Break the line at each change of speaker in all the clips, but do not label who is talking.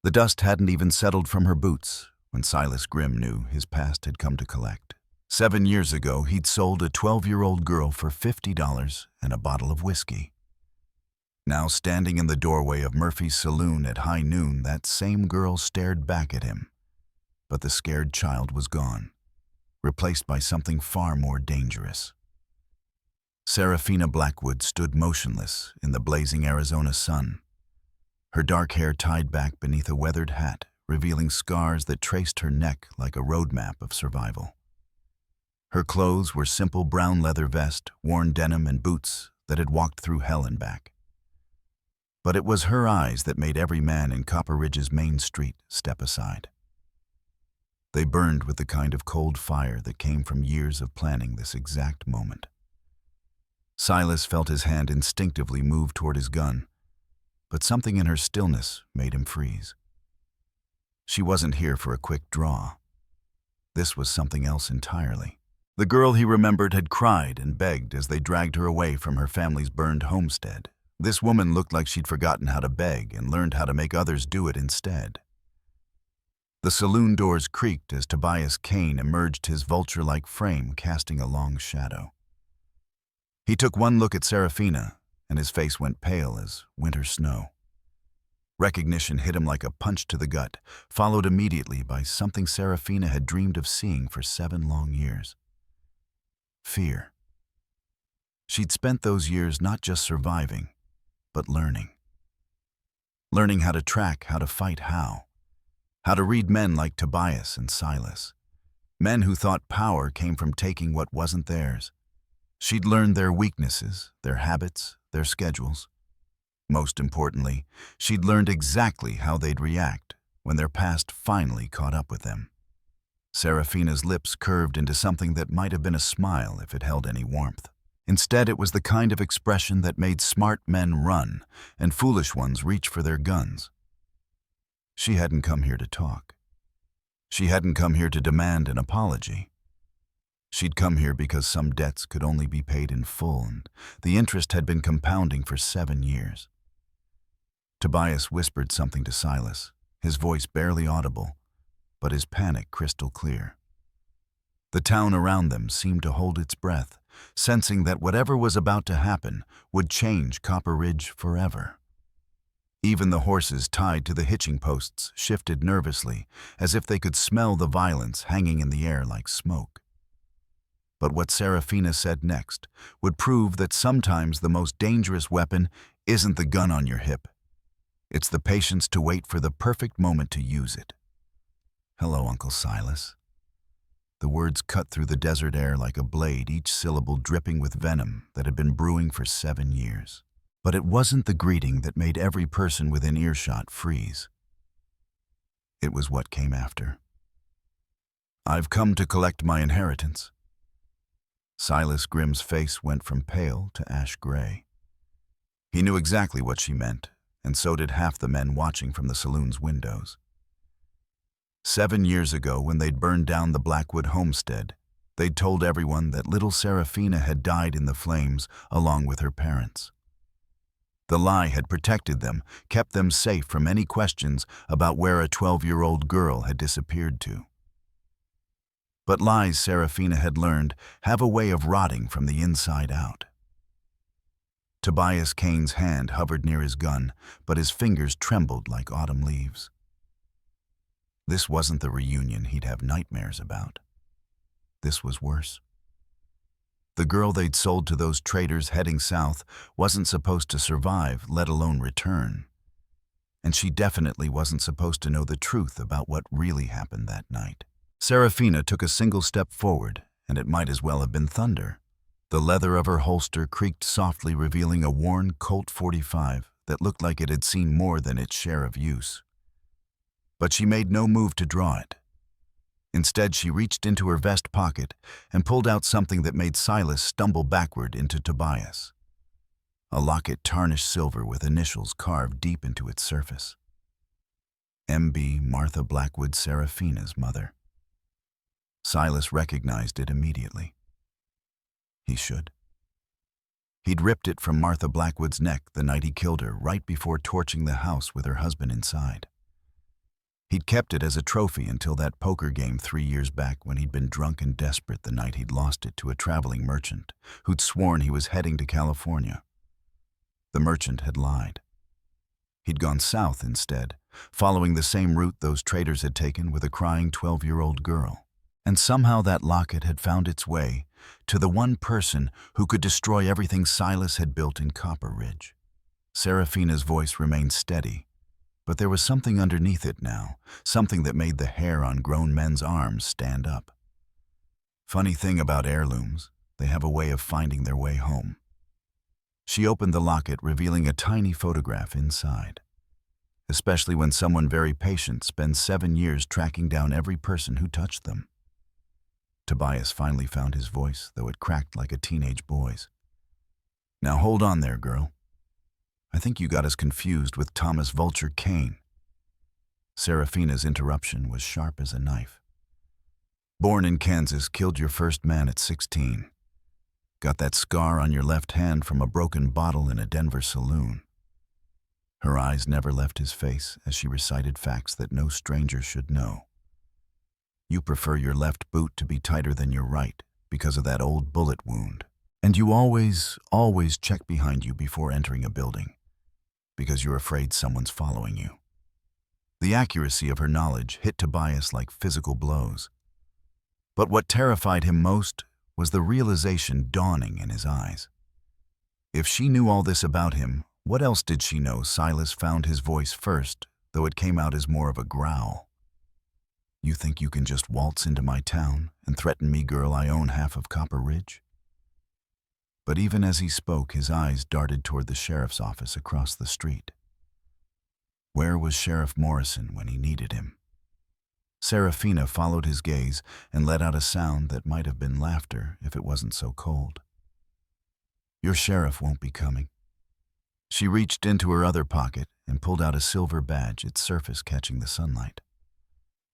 The dust hadn't even settled from her boots when Silas Grimm knew his past had come to collect. 7 years ago, he'd sold a 12-year-old girl for $50 and a bottle of whiskey. Now, standing in the doorway of Murphy's saloon at high noon, that same girl stared back at him. But the scared child was gone, replaced by something far more dangerous. Serafina Blackwood stood motionless in the blazing Arizona sun, her dark hair tied back beneath a weathered hat, revealing scars that traced her neck like a roadmap of survival. Her clothes were simple brown leather vest, worn denim, and boots that had walked through hell and back. But it was her eyes that made every man in Copper Ridge's main street step aside. They burned with the kind of cold fire that came from years of planning this exact moment. Silas felt his hand instinctively move toward his gun, but something in her stillness made him freeze. She wasn't here for a quick draw. This was something else entirely. The girl he remembered had cried and begged as they dragged her away from her family's burned homestead. This woman looked like she'd forgotten how to beg and learned how to make others do it instead. The saloon doors creaked as Tobias Kane emerged, his vulture-like frame casting a long shadow. He took one look at Serafina, and his face went pale as winter snow. Recognition hit him like a punch to the gut, followed immediately by something Serafina had dreamed of seeing for 7 long years. Fear. She'd spent those years not just surviving, but learning. Learning how to track, how to fight, how to read men like Tobias and Silas. Men who thought power came from taking what wasn't theirs. She'd learned their weaknesses, their habits, their schedules. Most importantly, she'd learned exactly how they'd react when their past finally caught up with them. Serafina's lips curved into something that might have been a smile if it held any warmth. Instead, it was the kind of expression that made smart men run and foolish ones reach for their guns. She hadn't come here to talk. She hadn't come here to demand an apology. She'd come here because some debts could only be paid in full, and the interest had been compounding for 7 years. Tobias whispered something to Silas, his voice barely audible, but his panic crystal clear. The town around them seemed to hold its breath, sensing that whatever was about to happen would change Copper Ridge forever. Even the horses tied to the hitching posts shifted nervously, as if they could smell the violence hanging in the air like smoke. But what Serafina said next would prove that sometimes the most dangerous weapon isn't the gun on your hip. It's the patience to wait for the perfect moment to use it. "Hello, Uncle Silas." The words cut through the desert air like a blade, each syllable dripping with venom that had been brewing for 7 years. But it wasn't the greeting that made every person within earshot freeze. It was what came after. "I've come to collect my inheritance." Silas Grimm's face went from pale to ash gray. He knew exactly what she meant, and so did half the men watching from the saloon's windows. 7 years ago, when they'd burned down the Blackwood homestead, they'd told everyone that little Serafina had died in the flames along with her parents. The lie had protected them, kept them safe from any questions about where a 12-year-old girl had disappeared to. But lies, Serafina had learned, have a way of rotting from the inside out. Tobias Kane's hand hovered near his gun, but his fingers trembled like autumn leaves. This wasn't the reunion he'd have nightmares about. This was worse. The girl they'd sold to those traders heading south wasn't supposed to survive, let alone return. And she definitely wasn't supposed to know the truth about what really happened that night. Serafina took a single step forward, and it might as well have been thunder. The leather of her holster creaked softly, revealing a worn Colt .45 that looked like it had seen more than its share of use. But she made no move to draw it. Instead, she reached into her vest pocket and pulled out something that made Silas stumble backward into Tobias. A locket tarnished silver with initials carved deep into its surface. M.B. Martha Blackwood, Serafina's mother. Silas recognized it immediately. He should. He'd ripped it from Martha Blackwood's neck the night he killed her, right before torching the house with her husband inside. He'd kept it as a trophy until that poker game 3 years back when he'd been drunk and desperate the night he'd lost it to a traveling merchant who'd sworn he was heading to California. The merchant had lied. He'd gone south instead, following the same route those traders had taken with a crying 12-year-old girl. And somehow that locket had found its way to the one person who could destroy everything Silas had built in Copper Ridge. Serafina's voice remained steady, but there was something underneath it now, something that made the hair on grown men's arms stand up. Funny thing about heirlooms, they have a way of finding their way home. She opened the locket, revealing a tiny photograph inside. Especially when someone very patient spends 7 years tracking down every person who touched them. Tobias finally found his voice, though it cracked like a teenage boy's. "Now hold on there, girl. I think you got us confused with Thomas Vulture Kane." Serafina's interruption was sharp as a knife. "Born in Kansas, killed your first man at 16. Got that scar on your left hand from a broken bottle in a Denver saloon." Her eyes never left his face as she recited facts that no stranger should know. "You prefer your left boot to be tighter than your right because of that old bullet wound. And you always check behind you before entering a building because you're afraid someone's following you." The accuracy of her knowledge hit Tobias like physical blows. But what terrified him most was the realization dawning in his eyes. If she knew all this about him, what else did she know Silas found his voice first, though it came out as more of a growl? "You think you can just waltz into my town and threaten me, girl? I own half of Copper Ridge?" But even as he spoke, his eyes darted toward the sheriff's office across the street. Where was Sheriff Morrison when he needed him? Serafina followed his gaze and let out a sound that might have been laughter if it wasn't so cold. "Your sheriff won't be coming." She reached into her other pocket and pulled out a silver badge, its surface catching the sunlight.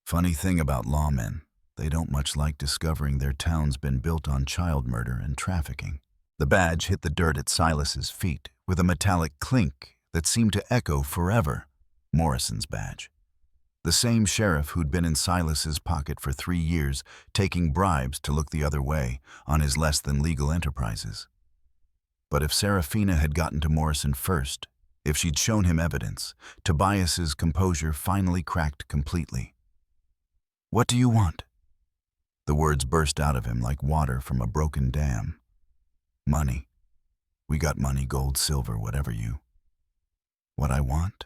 Funny thing about lawmen, they don't much like discovering their town's been built on child murder and trafficking. The badge hit the dirt at Silas's feet with a metallic clink that seemed to echo forever. Morrison's badge. The same sheriff who'd been in Silas's pocket for 3 years, taking bribes to look the other way on his less-than-legal enterprises. But if Serafina had gotten to Morrison first, if she'd shown him evidence, Tobias's composure finally cracked completely. "What do you want?" The words burst out of him like water from a broken dam. "Money. We got money, gold, silver, whatever you." "What I want?"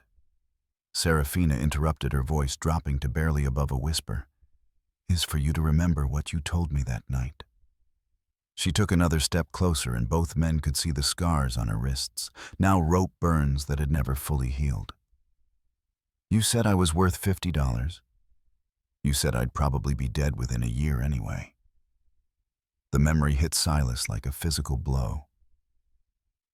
Serafina interrupted, her voice dropping to barely above a whisper, "is for you to remember what you told me that night." She took another step closer and both men could see the scars on her wrists, now rope burns that had never fully healed. "You said I was worth $50. You said I'd probably be dead within a year anyway." The memory hit Silas like a physical blow.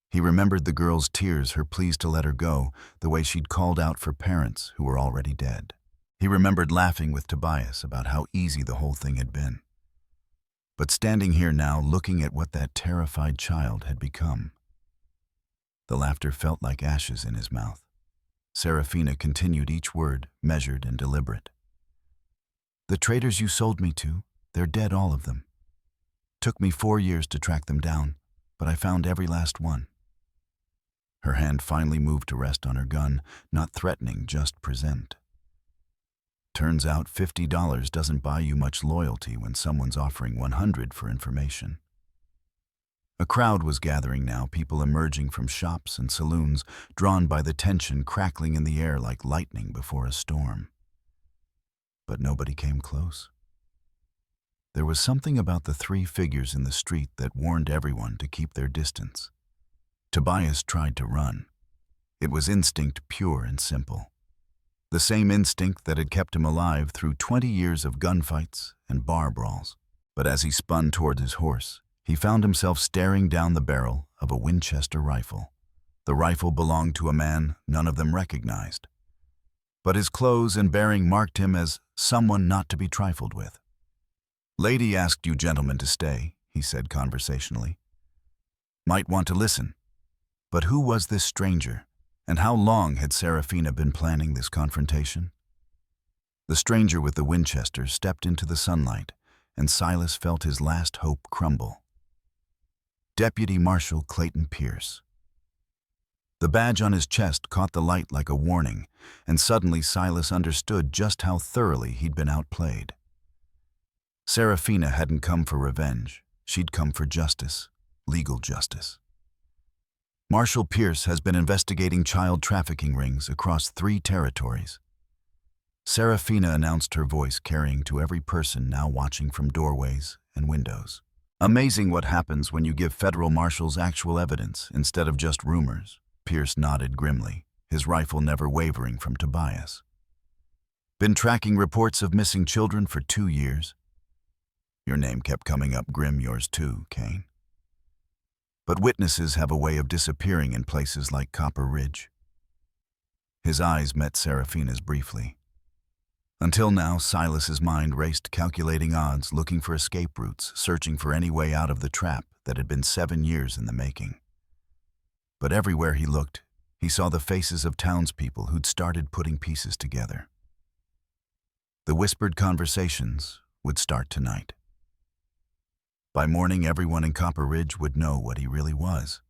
He remembered the girl's tears, her pleas to let her go, the way she'd called out for parents who were already dead. He remembered laughing with Tobias about how easy the whole thing had been. But standing here now, looking at what that terrified child had become. The laughter felt like ashes in his mouth. Serafina continued each word, measured and deliberate. "The traders you sold me to, they're dead, all of them. Took me 4 years to track them down, but I found every last one." Her hand finally moved to rest on her gun, not threatening, just present. Turns out $50 doesn't buy you much loyalty when someone's offering $100 for information. A crowd was gathering now, people emerging from shops and saloons, drawn by the tension crackling in the air like lightning before a storm. But nobody came close. There was something about the 3 figures in the street that warned everyone to keep their distance. Tobias tried to run. It was instinct, pure and simple. The same instinct that had kept him alive through 20 years of gunfights and bar brawls. But as he spun toward his horse, he found himself staring down the barrel of a Winchester rifle. The rifle belonged to a man none of them recognized. But his clothes and bearing marked him as someone not to be trifled with. "Lady asked you gentlemen to stay," he said conversationally. "Might want to listen." But who was this stranger, and how long had Serafina been planning this confrontation? The stranger with the Winchester stepped into the sunlight, and Silas felt his last hope crumble. Deputy Marshal Clayton Pierce. The badge on his chest caught the light like a warning, and suddenly Silas understood just how thoroughly he'd been outplayed. Serafina hadn't come for revenge. She'd come for justice, legal justice. Marshal Pierce has been investigating child trafficking rings across 3 territories. Serafina announced, her voice carrying to every person now watching from doorways and windows. Amazing what happens when you give federal marshals actual evidence instead of just rumors. Pierce nodded grimly, his rifle never wavering from Tobias. Been tracking reports of missing children for 2 years. Your name kept coming up, Grim, yours too, Kane. But witnesses have a way of disappearing in places like Copper Ridge. His eyes met Serafina's briefly. Until now, Silas's mind raced, calculating odds, looking for escape routes, searching for any way out of the trap that had been 7 years in the making. But everywhere he looked, he saw the faces of townspeople who'd started putting pieces together. The whispered conversations would start tonight. By morning, everyone in Copper Ridge would know what he really was.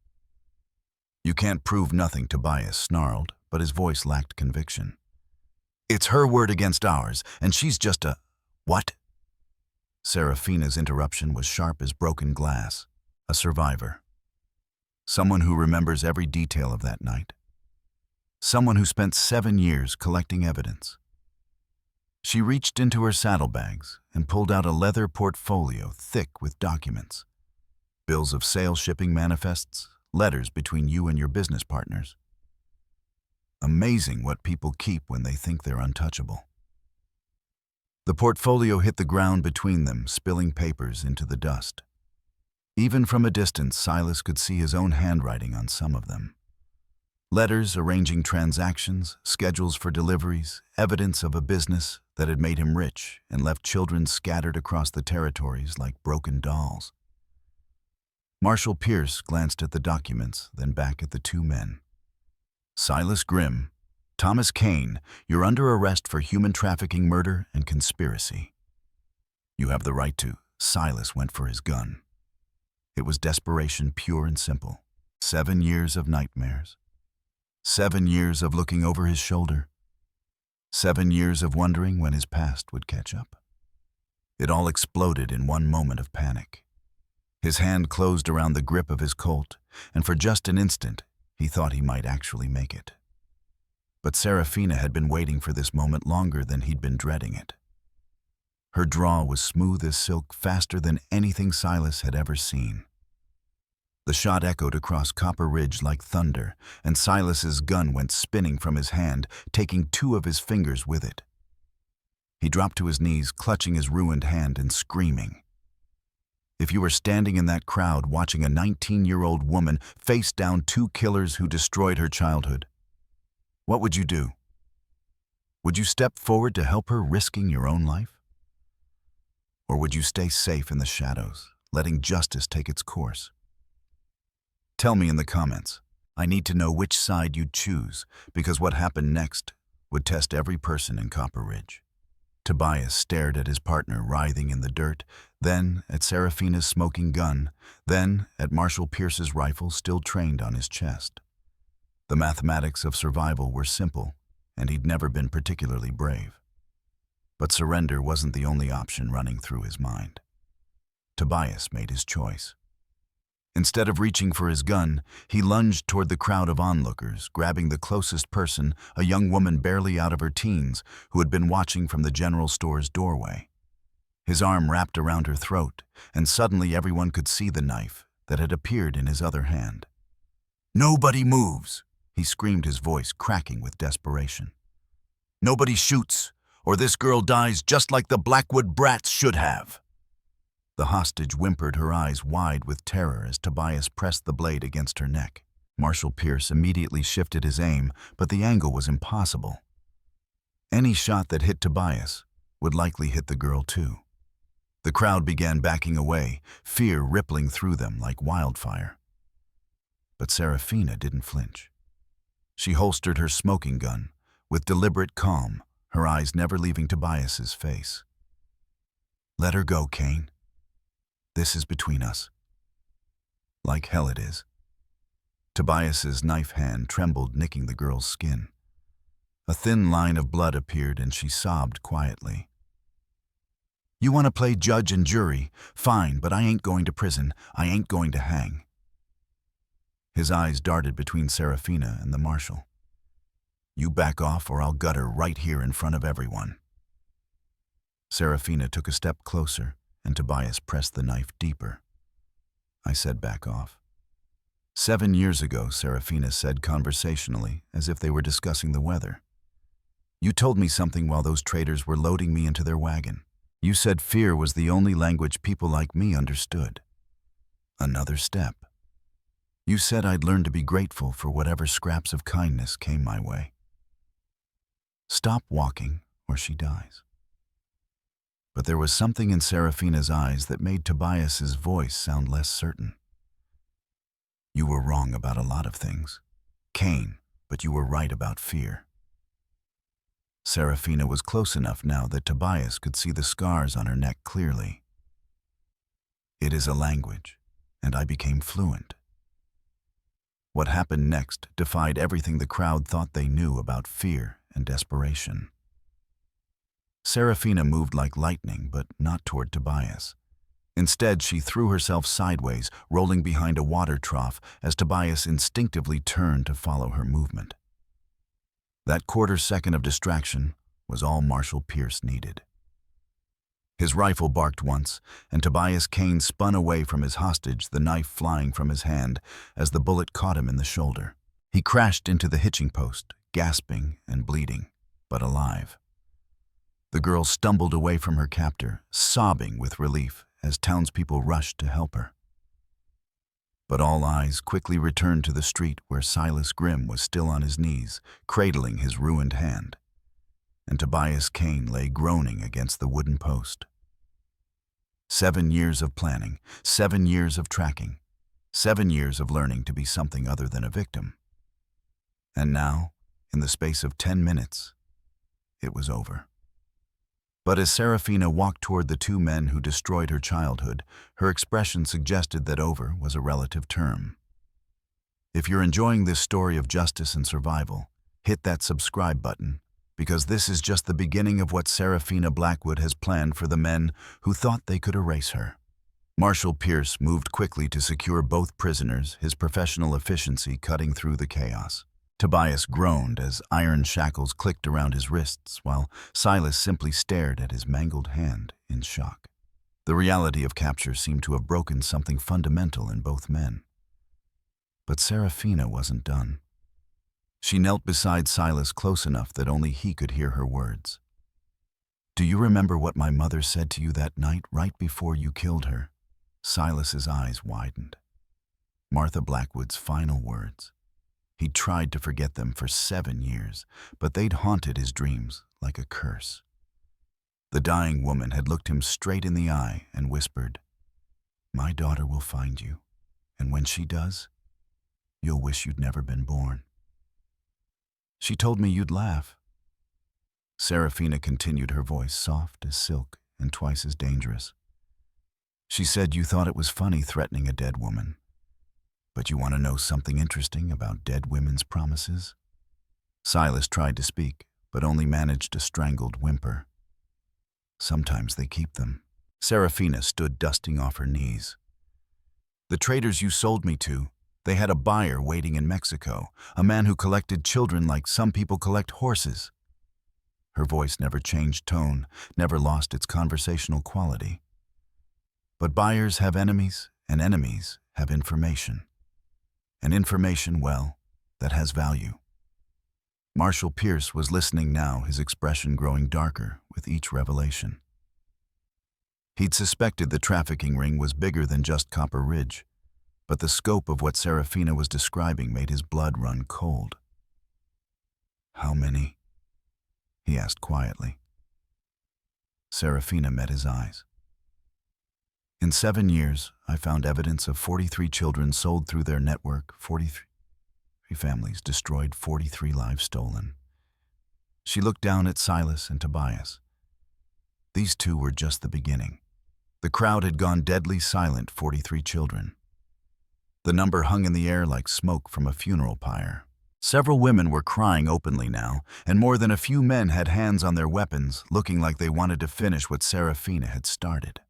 You can't prove nothing, Tobias snarled, but his voice lacked conviction. It's her word against ours, and she's just a... What? Serafina's interruption was sharp as broken glass. A survivor. Someone who remembers every detail of that night. Someone who spent 7 years collecting evidence. She reached into her saddlebags and pulled out a leather portfolio thick with documents. Bills of sale, shipping manifests, letters between you and your business partners. Amazing what people keep when they think they're untouchable. The portfolio hit the ground between them, spilling papers into the dust. Even from a distance, Silas could see his own handwriting on some of them. Letters arranging transactions, schedules for deliveries, evidence of a business that had made him rich and left children scattered across the territories like broken dolls. Marshal Pierce glanced at the documents, then back at the 2 men. Silas Grimm, Thomas Kane, you're under arrest for human trafficking, murder, and conspiracy. You have the right to. Silas went for his gun. It was desperation, pure and simple. 7 years of nightmares. 7 years of looking over his shoulder. 7 years of wondering when his past would catch up. It all exploded in one moment of panic. His hand closed around the grip of his Colt, and for just an instant, he thought he might actually make it. But Serafina had been waiting for this moment longer than he'd been dreading it. Her draw was smooth as silk, faster than anything Silas had ever seen. The shot echoed across Copper Ridge like thunder, and Silas's gun went spinning from his hand, taking 2 of his fingers with it. He dropped to his knees, clutching his ruined hand and screaming. If you were standing in that crowd watching a 19-year-old woman face down 2 killers who destroyed her childhood, what would you do? Would you step forward to help her, risking your own life? Or would you stay safe in the shadows, letting justice take its course? Tell me in the comments. I need to know which side you'd choose, because what happened next would test every person in Copper Ridge. Tobias stared at his partner writhing in the dirt, then at Serafina's smoking gun, then at Marshal Pierce's rifle still trained on his chest. The mathematics of survival were simple, and he'd never been particularly brave. But surrender wasn't the only option running through his mind. Tobias made his choice. Instead of reaching for his gun, he lunged toward the crowd of onlookers, grabbing the closest person, a young woman barely out of her teens, who had been watching from the general store's doorway. His arm wrapped around her throat, and suddenly everyone could see the knife that had appeared in his other hand. "Nobody moves!" he screamed, his voice cracking with desperation. "Nobody shoots, or this girl dies just like the Blackwood brats should have." The hostage whimpered, her eyes wide with terror as Tobias pressed the blade against her neck. Marshal Pierce immediately shifted his aim, but the angle was impossible. Any shot that hit Tobias would likely hit the girl too. The crowd began backing away, fear rippling through them like wildfire. But Serafina didn't flinch. She holstered her smoking gun with deliberate calm, her eyes never leaving Tobias's face. "Let her go, Kane. This is between us." "Like hell it is." Tobias's knife hand trembled, nicking the girl's skin. A thin line of blood appeared and she sobbed quietly. "You want to play judge and jury? Fine, but I ain't going to prison. I ain't going to hang." His eyes darted between Serafina and the marshal. "You back off or I'll gut her right here in front of everyone." Serafina took a step closer and Tobias pressed the knife deeper. "I said back off." 7 years ago, Serafina said conversationally, as if they were discussing the weather. "You told me something while those traitors were loading me into their wagon. You said fear was the only language people like me understood." Another step. "You said I'd learn to be grateful for whatever scraps of kindness came my way. Stop walking or she dies." But there was something in Serafina's eyes that made Tobias's voice sound less certain. "You were wrong about a lot of things, Kane, but you were right about fear." Serafina was close enough now that Tobias could see the scars on her neck clearly. "It is a language, and I became fluent." What happened next defied everything the crowd thought they knew about fear and desperation. Serafina moved like lightning, but not toward Tobias. Instead, she threw herself sideways, rolling behind a water trough as Tobias instinctively turned to follow her movement. That quarter second of distraction was all Marshal Pierce needed. His rifle barked once, and Tobias Kane spun away from his hostage, the knife flying from his hand as the bullet caught him in the shoulder. He crashed into the hitching post, gasping and bleeding, but alive. The girl stumbled away from her captor, sobbing with relief as townspeople rushed to help her. But all eyes quickly returned to the street where Silas Grimm was still on his knees, cradling his ruined hand, and Tobias Kane lay groaning against the wooden post. 7 years of planning, 7 years of tracking, 7 years of learning to be something other than a victim. And now, in the space of 10 minutes, it was over. But as Serafina walked toward the 2 men who destroyed her childhood, her expression suggested that over was a relative term. If you're enjoying this story of justice and survival, hit that subscribe button, because this is just the beginning of what Serafina Blackwood has planned for the men who thought they could erase her. Marshal Pierce moved quickly to secure both prisoners, his professional efficiency cutting through the chaos. Tobias groaned as iron shackles clicked around his wrists, while Silas simply stared at his mangled hand in shock. The reality of capture seemed to have broken something fundamental in both men. But Serafina wasn't done. She knelt beside Silas close enough that only he could hear her words. "Do you remember what my mother said to you that night right before you killed her?" Silas's eyes widened. Martha Blackwood's final words. He'd tried to forget them for 7 years, but they'd haunted his dreams like a curse. The dying woman had looked him straight in the eye and whispered, "My daughter will find you, and when she does, you'll wish you'd never been born. She told me you'd laugh." Serafina continued, her voice soft as silk and twice as dangerous. "She said you thought it was funny threatening a dead woman. But you want to know something interesting about dead women's promises?" Silas tried to speak, but only managed a strangled whimper. "Sometimes they keep them." Serafina stood dusting off her knees. "The traders you sold me to, they had a buyer waiting in Mexico, a man who collected children like some people collect horses." Her voice never changed tone, never lost its conversational quality. "But buyers have enemies, and enemies have information. And information, well, that has value." Marshal Pierce was listening now, his expression growing darker with each revelation. He'd suspected the trafficking ring was bigger than just Copper Ridge, but the scope of what Serafina was describing made his blood run cold. "How many?" he asked quietly. Serafina met his eyes. "In 7 years, I found evidence of 43 children sold through their network, 43 families destroyed, 43 lives stolen. She looked down at Silas and Tobias. These two were just the beginning. The crowd had gone deadly silent, 43 children. The number hung in the air like smoke from a funeral pyre. Several women were crying openly now, and more than a few men had hands on their weapons, looking like they wanted to finish what Serafina had started.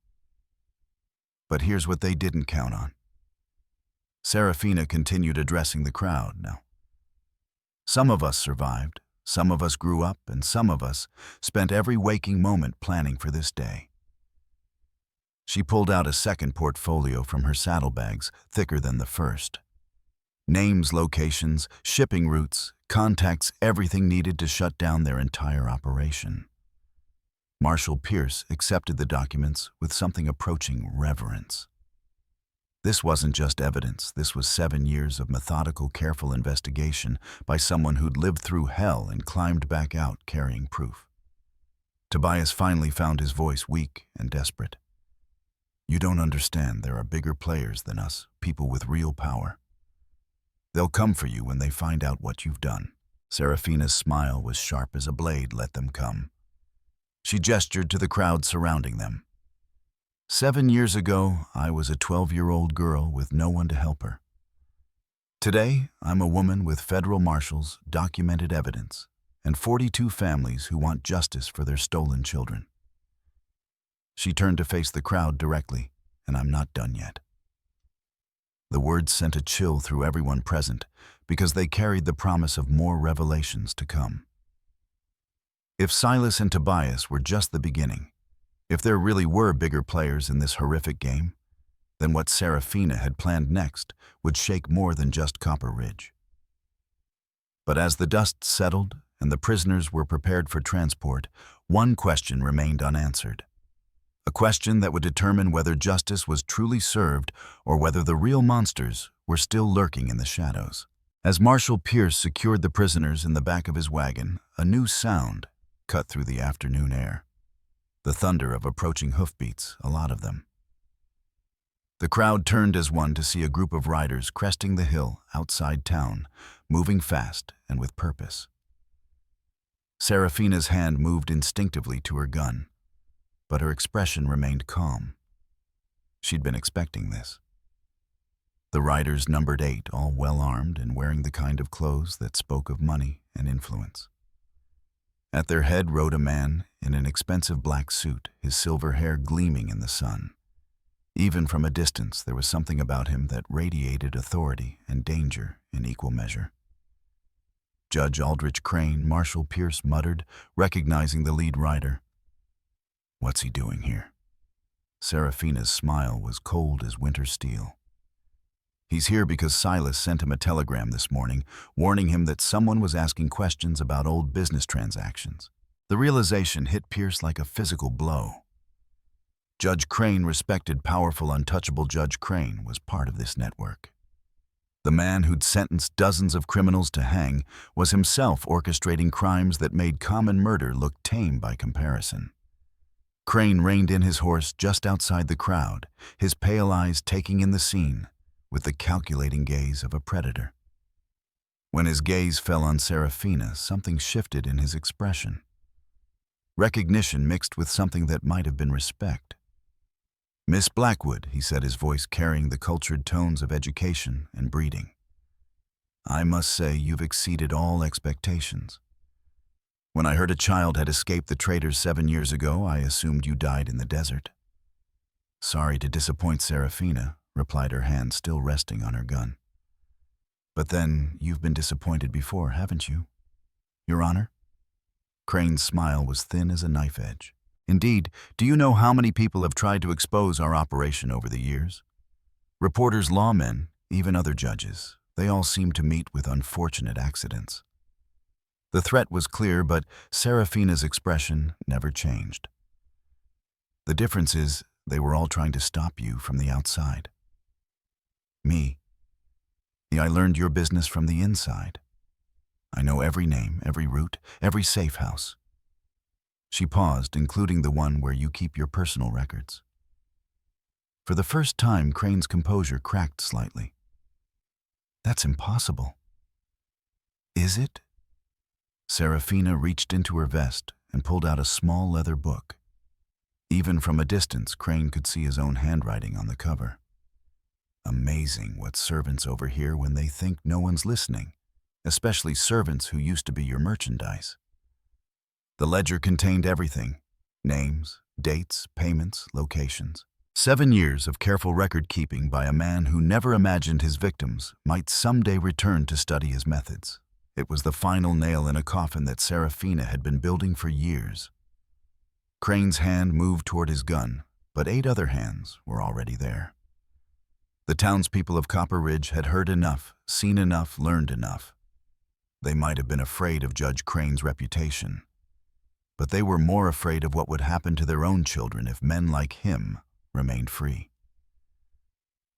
But here's what they didn't count on. Serafina continued addressing the crowd now. Some of us survived, some of us grew up, and some of us spent every waking moment planning for this day. She pulled out a second portfolio from her saddlebags, thicker than the first. Names, locations, shipping routes, contacts, everything needed to shut down their entire operation. Marshal Pierce accepted the documents with something approaching reverence. This wasn't just evidence, this was 7 years of methodical, careful investigation by someone who'd lived through hell and climbed back out carrying proof. Tobias finally found his voice weak and desperate. You don't understand, there are bigger players than us, people with real power. They'll come for you when they find out what you've done. Serafina's smile was sharp as a blade. Let them come. She gestured to the crowd surrounding them. 7 years ago, I was a 12-year-old girl with no one to help her. Today, I'm a woman with federal marshals, documented evidence, and 42 families who want justice for their stolen children. She turned to face the crowd directly, and I'm not done yet. The words sent a chill through everyone present because they carried the promise of more revelations to come. If Silas and Tobias were just the beginning, if there really were bigger players in this horrific game, then what Serafina had planned next would shake more than just Copper Ridge. But as the dust settled and the prisoners were prepared for transport, one question remained unanswered. A question that would determine whether justice was truly served or whether the real monsters were still lurking in the shadows. As Marshal Pierce secured the prisoners in the back of his wagon, a new sound cut through the afternoon air. The thunder of approaching hoofbeats, a lot of them. The crowd turned as one to see a group of riders cresting the hill outside town, moving fast and with purpose. Serafina's hand moved instinctively to her gun, but her expression remained calm. She'd been expecting this. The riders numbered 8, all well-armed and wearing the kind of clothes that spoke of money and influence. At their head rode a man in an expensive black suit, his silver hair gleaming in the sun. Even from a distance, there was something about him that radiated authority and danger in equal measure. Judge Aldrich Crane, Marshal Pierce muttered, recognizing the lead rider. What's he doing here? Serafina's smile was cold as winter steel. He's here because Silas sent him a telegram this morning, warning him that someone was asking questions about old business transactions. The realization hit Pierce like a physical blow. Judge Crane, respected, powerful, untouchable Judge Crane, was part of this network. The man who'd sentenced dozens of criminals to hang was himself orchestrating crimes that made common murder look tame by comparison. Crane reined in his horse just outside the crowd, his pale eyes taking in the scene with the calculating gaze of a predator. When his gaze fell on Serafina, something shifted in his expression. Recognition mixed with something that might have been respect. Miss Blackwood, he said, his voice carrying the cultured tones of education and breeding. I must say you've exceeded all expectations. When I heard a child had escaped the traders 7 years ago, I assumed you died in the desert. Sorry to disappoint Serafina, replied, her hand still resting on her gun. But then you've been disappointed before, haven't you, Your Honor? Crane's smile was thin as a knife edge. Indeed, do you know how many people have tried to expose our operation over the years? Reporters, lawmen, even other judges, they all seem to meet with unfortunate accidents. The threat was clear, but Serafina's expression never changed. The difference is they were all trying to stop you from the outside. Me. I learned your business from the inside. I know every name, every route, every safe house. She paused, including the one where you keep your personal records. For the first time, Crane's composure cracked slightly. That's impossible. Is it? Serafina reached into her vest and pulled out a small leather book. Even from a distance, Crane could see his own handwriting on the cover. Amazing what servants overhear when they think no one's listening, especially servants who used to be your merchandise. The ledger contained everything: names, dates, payments, locations. 7 years of careful record-keeping by a man who never imagined his victims might someday return to study his methods. It was the final nail in a coffin that Serafina had been building for years. Crane's hand moved toward his gun, but 8 other hands were already there. The townspeople of Copper Ridge had heard enough, seen enough, learned enough. They might have been afraid of Judge Crane's reputation, but they were more afraid of what would happen to their own children if men like him remained free.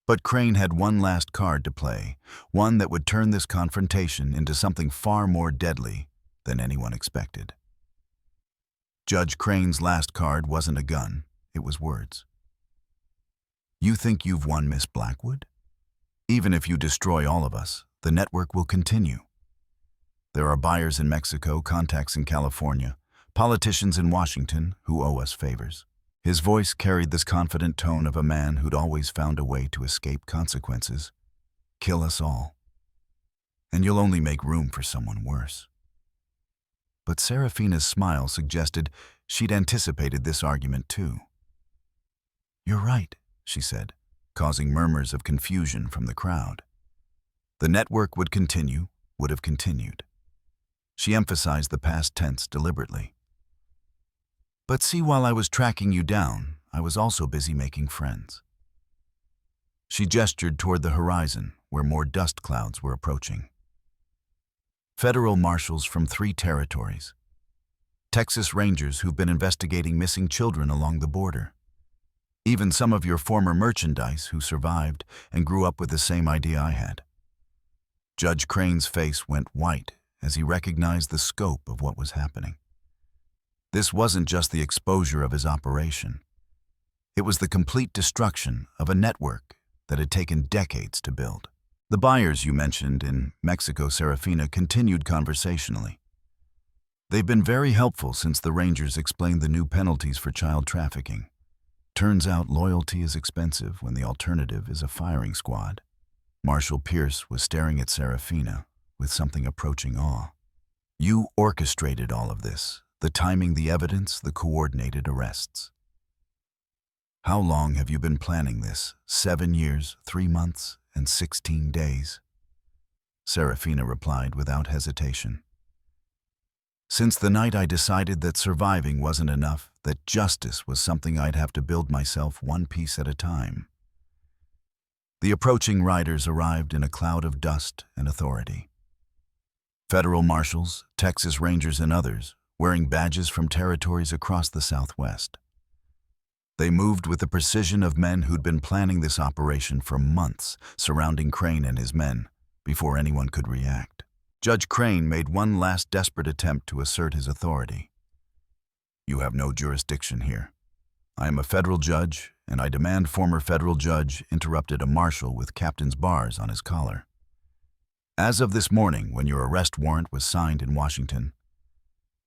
But Crane had one last card to play, one that would turn this confrontation into something far more deadly than anyone expected. Judge Crane's last card wasn't a gun, it was words. You think you've won, Miss Blackwood? Even if you destroy all of us, the network will continue. There are buyers in Mexico, contacts in California, politicians in Washington who owe us favors. His voice carried this confident tone of a man who'd always found a way to escape consequences. Kill us all, and you'll only make room for someone worse. But Serafina's smile suggested she'd anticipated this argument too. You're right, she said, causing murmurs of confusion from the crowd. The network would continue, would have continued. She emphasized the past tense deliberately. But see, while I was tracking you down, I was also busy making friends. She gestured toward the horizon, where more dust clouds were approaching. Federal marshals from 3 territories. Texas Rangers who've been investigating missing children along the border. Even some of your former merchandise who survived and grew up with the same idea I had. Judge Crane's face went white as he recognized the scope of what was happening. This wasn't just the exposure of his operation. It was the complete destruction of a network that had taken decades to build. The buyers you mentioned in Mexico, Serafina continued conversationally. They've been very helpful since the Rangers explained the new penalties for child trafficking. Turns out loyalty is expensive when the alternative is a firing squad. Marshal Pierce was staring at Serafina with something approaching awe. You orchestrated all of this. The timing, the evidence, the coordinated arrests. How long have you been planning this? 7 years, 3 months, and 16 days? Serafina replied without hesitation. Since the night I decided that surviving wasn't enough, that justice was something I'd have to build myself one piece at a time. The approaching riders arrived in a cloud of dust and authority. Federal marshals, Texas Rangers, and others, wearing badges from territories across the Southwest. They moved with the precision of men who'd been planning this operation for months, surrounding Crane and his men, before anyone could react. Judge Crane made one last desperate attempt to assert his authority. You have no jurisdiction here. I am a federal judge, and I demand former federal judge interrupted a marshal with captain's bars on his collar. As of this morning, when your arrest warrant was signed in Washington,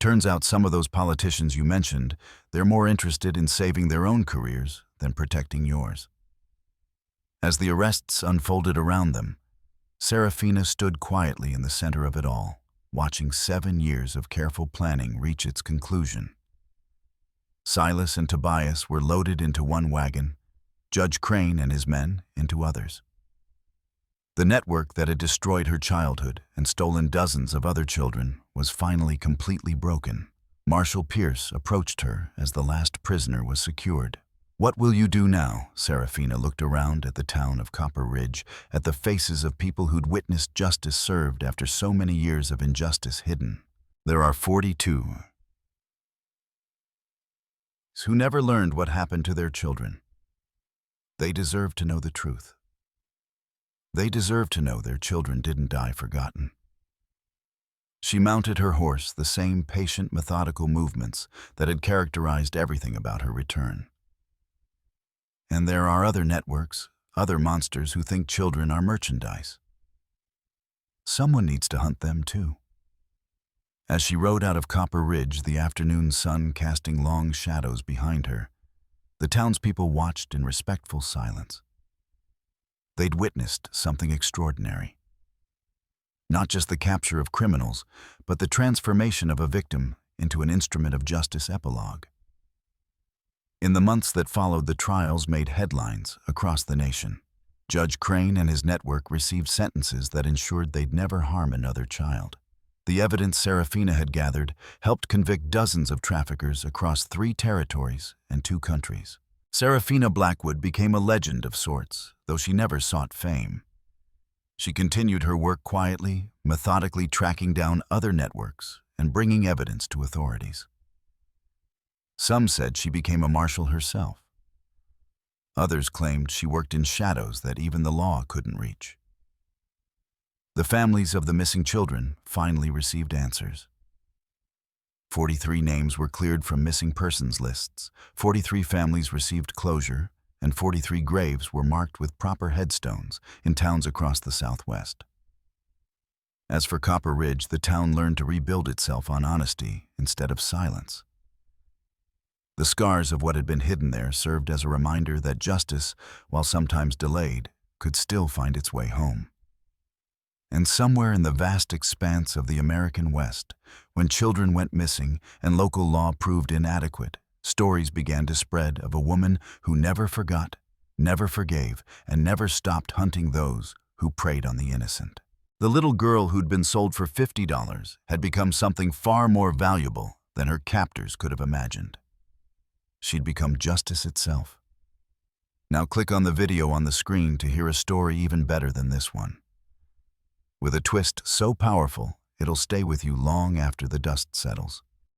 turns out some of those politicians you mentioned, they're more interested in saving their own careers than protecting yours. As the arrests unfolded around them, Serafina stood quietly in the center of it all, watching 7 years of careful planning reach its conclusion. Silas and Tobias were loaded into one wagon, Judge Crane and his men into others. The network that had destroyed her childhood and stolen dozens of other children was finally completely broken. Marshal Pierce approached her as the last prisoner was secured. What will you do now? Serafina looked around at the town of Copper Ridge, at the faces of people who'd witnessed justice served after so many years of injustice hidden. There are 42 who never learned what happened to their children. They deserve to know the truth. They deserve to know their children didn't die forgotten. She mounted her horse, the same patient, methodical movements that had characterized everything about her return. And there are other networks, other monsters who think children are merchandise. Someone needs to hunt them too. As she rode out of Copper Ridge, the afternoon sun casting long shadows behind her, the townspeople watched in respectful silence. They'd witnessed something extraordinary. Not just the capture of criminals, but the transformation of a victim into an instrument of justice epilogue. In the months that followed, the trials made headlines across the nation. Judge Crane and his network received sentences that ensured they'd never harm another child. The evidence Serafina had gathered helped convict dozens of traffickers across 3 territories and 2 countries. Serafina Blackwood became a legend of sorts, though she never sought fame. She continued her work quietly, methodically tracking down other networks and bringing evidence to authorities. Some said she became a marshal herself. Others claimed she worked in shadows that even the law couldn't reach. The families of the missing children finally received answers. 43 names were cleared from missing persons lists, 43 families received closure, and 43 graves were marked with proper headstones in towns across the Southwest. As for Copper Ridge, the town learned to rebuild itself on honesty instead of silence. The scars of what had been hidden there served as a reminder that justice, while sometimes delayed, could still find its way home. And somewhere in the vast expanse of the American West, when children went missing and local law proved inadequate, stories began to spread of a woman who never forgot, never forgave, and never stopped hunting those who preyed on the innocent. The little girl who'd been sold for $50 had become something far more valuable than her captors could have imagined. She'd become justice itself. Now click on the video on the screen to hear a story even better than this one. With a twist so powerful, it'll stay with you long after the dust settles.